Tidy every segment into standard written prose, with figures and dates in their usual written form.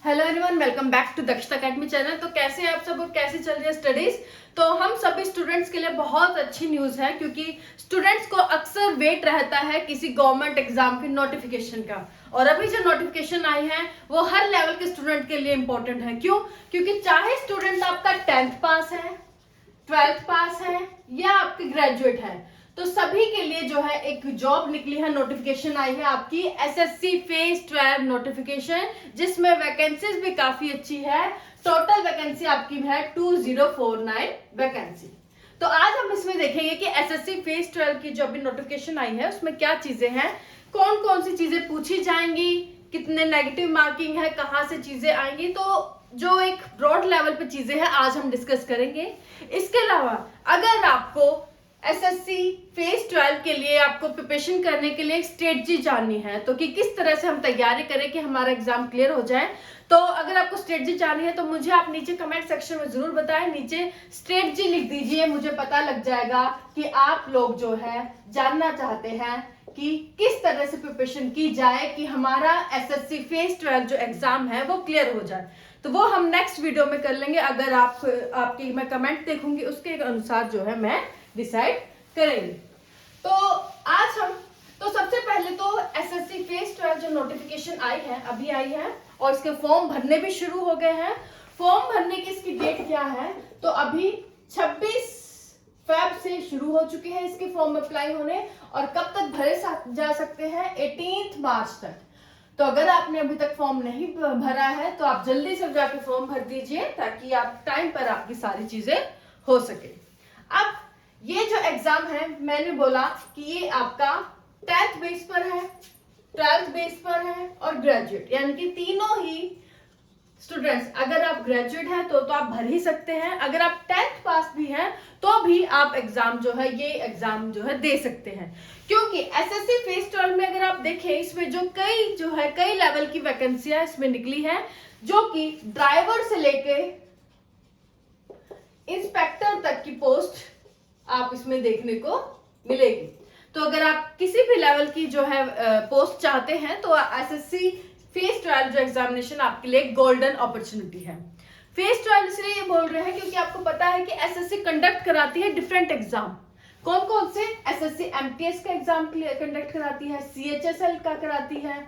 Hello everyone, welcome back to Dakshata Academy channel. तो कैसे हैं आप सब और कैसे चल रही है स्टडीज। तो हम सभी स्टूडेंट्स के लिए बहुत अच्छी न्यूज है, क्योंकि स्टूडेंट्स को अक्सर वेट रहता है किसी गवर्नमेंट एग्जाम के नोटिफिकेशन का। और अभी जो नोटिफिकेशन आई है वो हर लेवल के स्टूडेंट के लिए इंपॉर्टेंट है। क्यों? क्योंकि चाहे स्टूडेंट आपका 10th पास है, 12th पास है या आपके ग्रेजुएट है, तो सभी के लिए जो है एक जॉब निकली है, नोटिफिकेशन आई है आपकी एसएससी फेज 12 नोटिफिकेशन, जिसमें वैकेंसीज भी काफी अच्छी है। टोटल वैकेंसी आपकी है 2049 वैकेंसी। तो आज हम इसमें देखेंगे कि एसएससी फेज 12 की जो अभी नोटिफिकेशन आई है उसमें क्या चीजें हैं, कौन कौन सी चीजें पूछी जाएंगी, कितने नेगेटिव मार्किंग है, कहाँ से चीजें आएंगी। तो जो एक ब्रॉड लेवल पे चीजें हैं आज हम डिस्कस करेंगे। इसके अलावा अगर आपको एसएससी फेज 12 के लिए आपको प्रिपरेशन करने के लिए एक स्ट्रेटजी जाननी है, तो कि किस तरह से हम तैयारी करें कि हमारा एग्जाम क्लियर हो जाए, तो अगर आपको स्ट्रेटजी जाननी है तो मुझे आप नीचे कमेंट सेक्शन में जरूर बताएं। नीचे स्ट्रेटजी लिख दीजिए, मुझे पता लग जाएगा कि आप लोग जो है जानना चाहते हैं कि किस तरह से प्रिपरेशन की जाए कि हमारा एसएससी फेज 12 जो एग्जाम है वो क्लियर हो जाए। तो वो हम नेक्स्ट वीडियो में कर लेंगे। अगर आपकी मैं कमेंट देखूंगी उसके अनुसार जो है मैं डिसाइड करेंगे। तो आज हम सबसे पहले तो एसएससी फेज 12 जो नोटिफिकेशन आई है अभी आई है, और इसके फॉर्म भरने भी शुरू हो गए हैं। फॉर्म भरने की इसकी डेट क्या है, तो अभी 26 फेब से शुरू हो चुके हैं इसके फॉर्म अप्लाई होने, और कब तक भरे जा सकते हैं, 18 मार्च तक। तो अगर आपने अभी तक फॉर्म नहीं भरा है तो आप जल्दी से जाके फॉर्म भर दीजिए, ताकि आप टाइम पर आपकी सारी चीजें हो सके। अब ये जो एग्जाम है, मैंने बोला कि ये आपका 10th बेस पर है, 12th बेस पर है और ग्रेजुएट, यानी कि तीनों ही स्टूडेंट्स, अगर आप ग्रेजुएट हैं तो आप भर ही सकते हैं। अगर आप 10th पास भी हैं तो भी आप एग्जाम जो है ये एग्जाम जो है दे सकते हैं। क्योंकि एसएससी फेज 12 में अगर आप देखें, इसमें जो कई लेवल की वैकेंसियां इसमें निकली है, जो कि ड्राइवर से लेके इंस्पेक्टर तक की पोस्ट आप इसमें देखने को मिलेगी। तो अगर आप किसी भी लेवल की जो है पोस्ट चाहते हैं तो एसएससी फेज 12 जो एग्जामिनेशन आपके लिए गोल्डन अपॉर्चुनिटी है। फेज 12 इसलिए ये बोल रहे हैं क्योंकि आपको पता है कि एसएससी कंडक्ट कराती है डिफरेंट एग्जाम। कौन कौन से? एसएससी एमटीएस का एग्जाम कंडक्ट कराती है, सीएचएसएल का कराती है,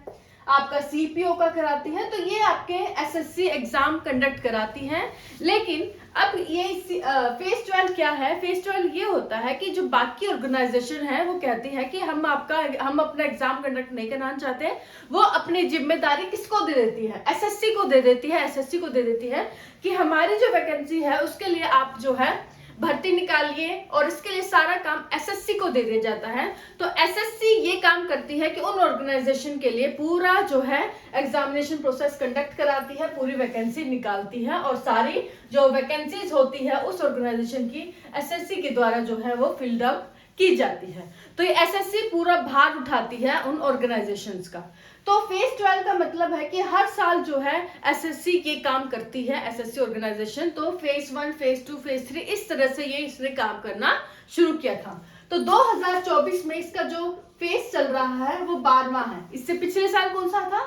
आपका सीपीओ का कराती है। तो ये आपके एसएससी एग्जाम कंडक्ट कराती हैं। लेकिन अब ये फेज 12 क्या है? फेज 12 ये होता है कि जो बाकी ऑर्गेनाइजेशन है वो कहती है कि हम अपना एग्जाम कंडक्ट नहीं कराना चाहते, वो अपनी जिम्मेदारी किसको दे देती है? एसएससी को दे देती है। एसएससी को दे देती है कि हमारी जो वैकेंसी है उसके लिए आप जो है भर्ती निकालिए, और इसके लिए सारा काम एसएससी को दे दिया जाता है। तो एसएससी ये काम करती है कि उन ऑर्गेनाइजेशन के लिए पूरा जो है एग्जामिनेशन प्रोसेस कंडक्ट कराती है, पूरी वैकेंसी निकालती है, और सारी जो वैकेंसीज होती है उस ऑर्गेनाइजेशन की एसएससी के द्वारा जो है वो फिल्ड अप की जाती है। तो ये एसएससी पूरा भार उठाती है उन ऑर्गेनाइजेशंस का। तो फेज 12 का मतलब है कि हर साल जो है एसएससी ये काम करती है, एसएससी ऑर्गेनाइजेशन। तो फेज 1, फेज 2, फेज 3 इस तरह से इसने काम करना शुरू किया था। तो 2024 में इसका जो फेज चल रहा है वो 12वां है। इससे पिछले साल कौन सा था?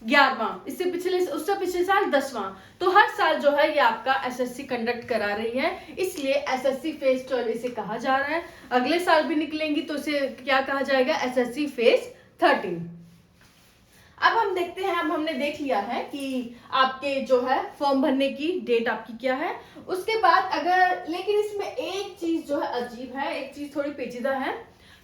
11वां। उससे पिछले साल 10वां। तो हर साल जो है ये आपका एसएससी कंडक्ट करा रही है, इसलिए एसएससी फेज 12 इसे कहा जा रहा है। अगले साल भी निकलेंगी तो इसे क्या कहा जाएगा? SSC phase 13। अब हम देखते हैं, अब हमने देख लिया है कि आपके जो है फॉर्म भरने की डेट आपकी क्या है। उसके बाद लेकिन इसमें एक चीज जो है अजीब है, एक चीज थोड़ी पेचीदा है।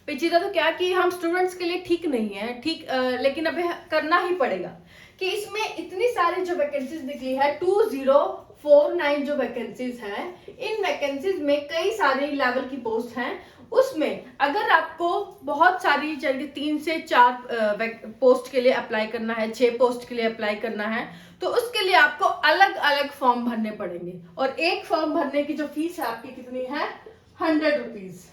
पेचीदा तो क्या कि हम स्टूडेंट्स के लिए ठीक नहीं है, लेकिन अभी करना ही पड़ेगा कि इसमें इतनी सारी जो वैकेंसीज निकली है, 2049 जो वैकेंसीज हैं, इन वैकेंसीज में कई सारी लेवल की पोस्ट हैं। उसमें अगर आपको बहुत सारी, चलिए 3 से 4 पोस्ट के लिए अप्लाई करना है, 6 पोस्ट के लिए अप्लाई करना है, तो उसके लिए आपको अलग अलग फॉर्म भरने पड़ेंगे। और एक फॉर्म भरने की जो फीस है आपकी कितनी है? 100 रुपीज।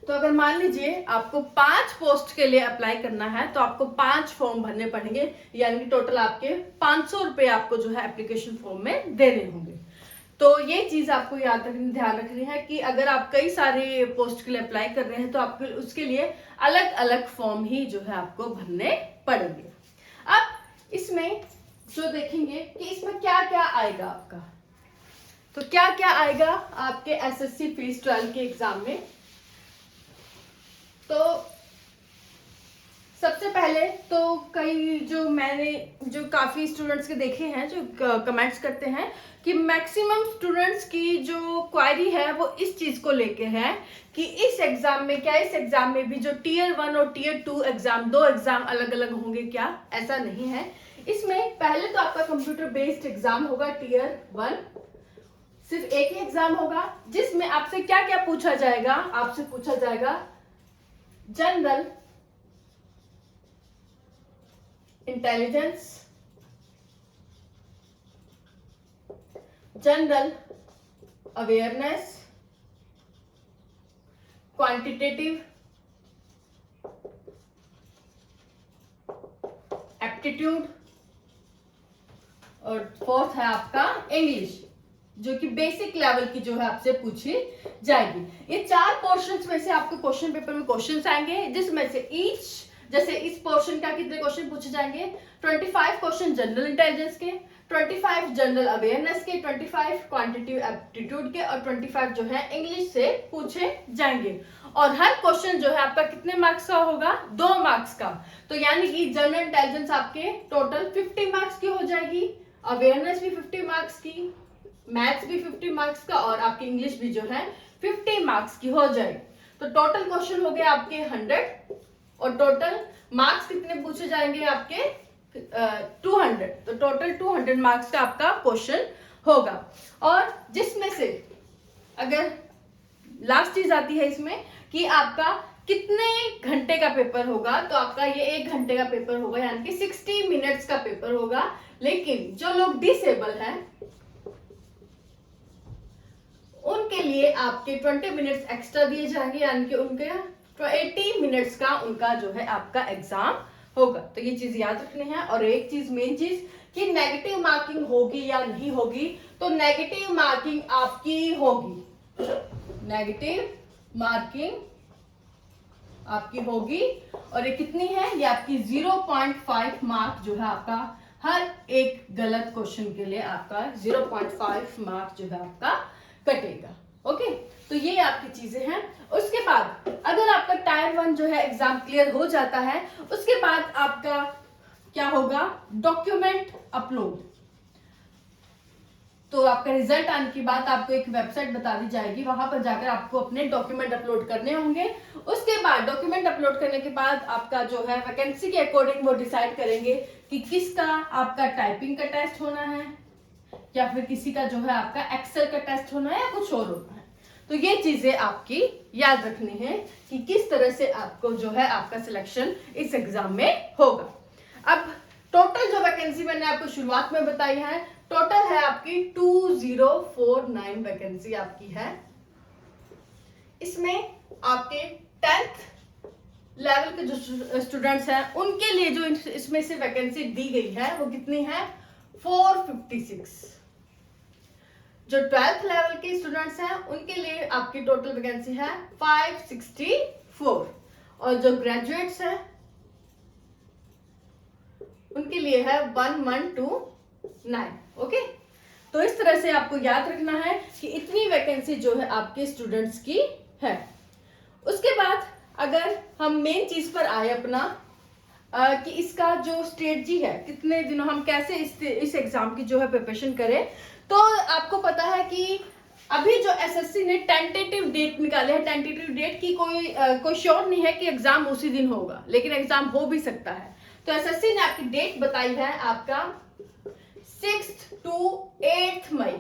तो अगर मान लीजिए आपको 5 पोस्ट के लिए अप्लाई करना है तो आपको 5 फॉर्म भरने पड़ेंगे, यानी कि टोटल आपके 500 रुपए आपको जो है एप्लीकेशन फॉर्म में देने होंगे। तो ये चीज आपको ध्यान रखनी है कि अगर आप कई सारे पोस्ट के लिए अप्लाई कर रहे हैं तो आपको उसके लिए अलग अलग फॉर्म ही जो है आपको भरने पड़ेंगे। अब इसमें जो देखेंगे कि इसमें क्या क्या आएगा आपका। तो क्या क्या आएगा आपके एसएससी फेज 12 के एग्जाम में। तो सबसे पहले तो कई जो काफी स्टूडेंट्स के देखे हैं जो कमेंट्स करते हैं कि मैक्सिमम स्टूडेंट्स की जो क्वेरी है वो इस चीज को लेके है कि इस एग्जाम में भी जो टीयर 1 और टीयर 2 एग्जाम, दो एग्जाम अलग अलग होंगे क्या? ऐसा नहीं है। इसमें पहले तो आपका कंप्यूटर बेस्ड एग्जाम होगा टीयर 1, सिर्फ एक ही एग्जाम होगा जिसमें आपसे क्या क्या पूछा जाएगा। आपसे पूछा जाएगा general intelligence, general awareness, quantitative aptitude, और फोर्थ है आपका इंग्लिश, जो कि बेसिक लेवल की जो है आपसे पूछी जाएगी। ये 4 पोर्शंस में से आपको क्वेश्चन पेपर में क्वेश्चंस आएंगे, जिसमें से ईच, जैसे इस पोर्शन का कितने क्वेश्चन पूछे जाएंगे? 25 क्वेश्चन जनरल इंटेलिजेंस के, 25 जनरल अवेयरनेस के, 25 क्वांटिटेटिव एप्टीट्यूड के और 25 जो है इंग्लिश से पूछे जाएंगे। और हर क्वेश्चन जो है आपका कितने मार्क्स का होगा? 2 मार्क्स का। तो यानी कि जनरल इंटेलिजेंस आपके टोटल 50 मार्क्स की हो जाएगी, अवेयरनेस भी 50 मार्क्स की, मैथ्स भी 50 मार्क्स का, और आपकी इंग्लिश भी जो है 50 मार्क्स की हो जाएगी। तो टोटल क्वेश्चन हो गए आपके 100 और टोटल मार्क्स कितने पूछे जाएंगे आपके 200। तो टोटल 200 मार्क्स का आपका क्वेश्चन होगा। और जिसमें से अगर लास्ट चीज आती है इसमें कि आपका कितने घंटे का पेपर होगा, तो आपका ये 1 घंटे का पेपर होगा, यानी कि 60 मिनट्स का पेपर होगा। लेकिन जो लोग डिसेबल हैं उनके लिए आपके 20 मिनट्स एक्स्ट्रा दिए जाएंगे, यानी कि उनके 80 मिनट्स का उनका जो है आपका एग्जाम होगा। तो ये चीज याद रखनी है। और एक चीज, मेन चीज, कि नेगेटिव मार्किंग होगी या नहीं होगी। तो नेगेटिव मार्किंग आपकी होगी, नेगेटिव मार्किंग आपकी होगी। और ये कितनी है? ये आपकी 0.5 मार्क जो है आपका हर एक गलत क्वेश्चन के लिए आपका 0.5 मार्क जो है आपका कटेगा। ओके, तो ये आपकी चीजें हैं। उसके बाद अगर आपका टायर 1 जो है एग्जाम क्लियर हो जाता है, उसके बाद आपका क्या होगा? Document upload. तो आपका रिजल्ट आने के बाद आपको एक वेबसाइट बता दी जाएगी, वहां पर जाकर आपको अपने डॉक्यूमेंट अपलोड करने होंगे। उसके बाद डॉक्यूमेंट अपलोड करने के बाद आपका जो है वैकेंसी के अकॉर्डिंग वो डिसाइड करेंगे कि किसका आपका टाइपिंग का टेस्ट होना है, या फिर किसी का जो है आपका एक्सेल का टेस्ट होना है, या कुछ और होना है। तो ये चीजें आपकी याद रखनी है कि किस तरह से आपको जो है आपका सिलेक्शन इस एग्जाम में होगा। अब टोटल जो वैकेंसी मैंने आपको शुरुआत में बताई है, टोटल है आपकी 2049 वैकेंसी आपकी है। इसमें आपके 10th लेवल के जो स्टूडेंट्स हैं उनके लिए जो इसमें से वैकेंसी दी गई है वो कितनी है? 456। जो 12th लेवल के स्टूडेंट्स हैं उनके लिए आपकी टोटल वैकेंसी है 564, और जो ग्रेजुएट्स हैं उनके लिए है 1129। ओके, तो इस तरह से आपको याद रखना है कि इतनी वैकेंसी जो है आपके स्टूडेंट्स की है। उसके बाद अगर हम मेन चीज पर आए अपना कि इसका जो स्ट्रेटजी है, कितने दिनों हम कैसे इस एग्जाम की जो है प्रिपरेशन करें, तो आपको पता है कि अभी जो एसएससी ने टेंटेटिव डेट निकाले हैं, टेंटेटिव डेट की कोई श्योर नहीं है कि एग्जाम उसी दिन होगा, लेकिन एग्जाम हो भी सकता है। तो एसएससी ने आपकी डेट बताई है आपका 6 to 8 मई।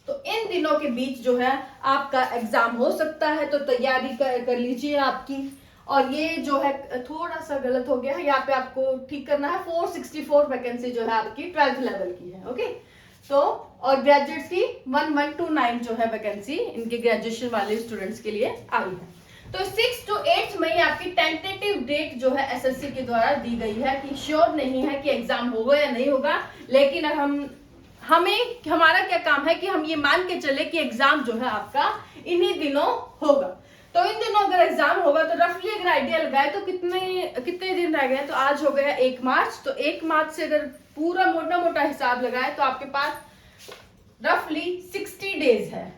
तो इन दिनों के बीच जो है आपका एग्जाम हो सकता है, तो तैयारी कर लीजिए आपकी। और ये जो है थोड़ा सा गलत हो गया है, यहाँ पे आपको ठीक करना है। 464 वैकेंसी जो है आपकी 12th लेवल की है। ओके, तो और ग्रेजुएट्स की 1129 जो है वैकेंसी इनके ग्रेजुएशन वाले स्टूडेंट्स के लिए आई है। तो 6 to 8 मई आपकी टेंटेटिव डेट जो है एसएससी के द्वारा दी गई है कि श्योर नहीं है कि एग्जाम होगा या नहीं होगा, लेकिन हमारा क्या काम है कि हम ये मान के चले कि एग्जाम जो है आपका इन्हीं दिनों होगा। तो इन दिनों अगर एग्जाम होगा तो रफली अगर आइडिया लगाए तो कितने दिन रह गए, तो आज हो गया 1 मार्च, तो 1 मार्च से अगर पूरा मोटा मोटा हिसाब लगाए तो आपके पास रफली 60 डेज है।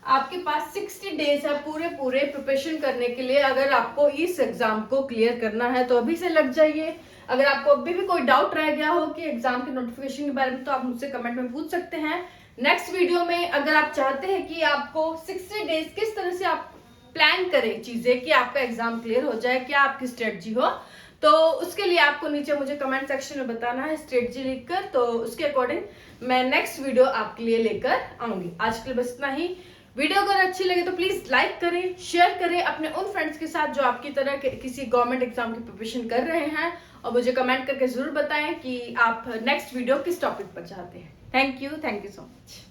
आपके पास 60 डेज है पूरे प्रिपरेशन करने के लिए। अगर आपको इस एग्जाम को क्लियर करना है तो अभी से लग जाइए। अगर आपको अभी भी कोई डाउट रह गया हो कि एग्जाम के नोटिफिकेशन के बारे में, तो आप मुझसे कमेंट में पूछ सकते हैं। नेक्स्ट वीडियो में अगर आप चाहते हैं कि आपको 60 डेज किस तरह से आप प्लान करें चीजें कि आपका एग्जाम क्लियर हो जाए, क्या आपकी स्ट्रेटजी हो, तो उसके लिए आपको नीचे मुझे कमेंट सेक्शन में बताना है स्ट्रेटजी लिखकर, तो उसके अकॉर्डिंग मैं नेक्स्ट वीडियो आपके लिए लेकर आऊंगी। आज के लिए बस इतना ही। वीडियो अगर अच्छी लगे तो प्लीज लाइक करें, शेयर करें अपने उन फ्रेंड्स के साथ जो आपकी तरह किसी गवर्नमेंट एग्जाम की प्रिपरेशन कर रहे हैं, और मुझे कमेंट करके जरूर बताएं कि आप नेक्स्ट वीडियो किस टॉपिक पर चाहते हैं। Thank you so much.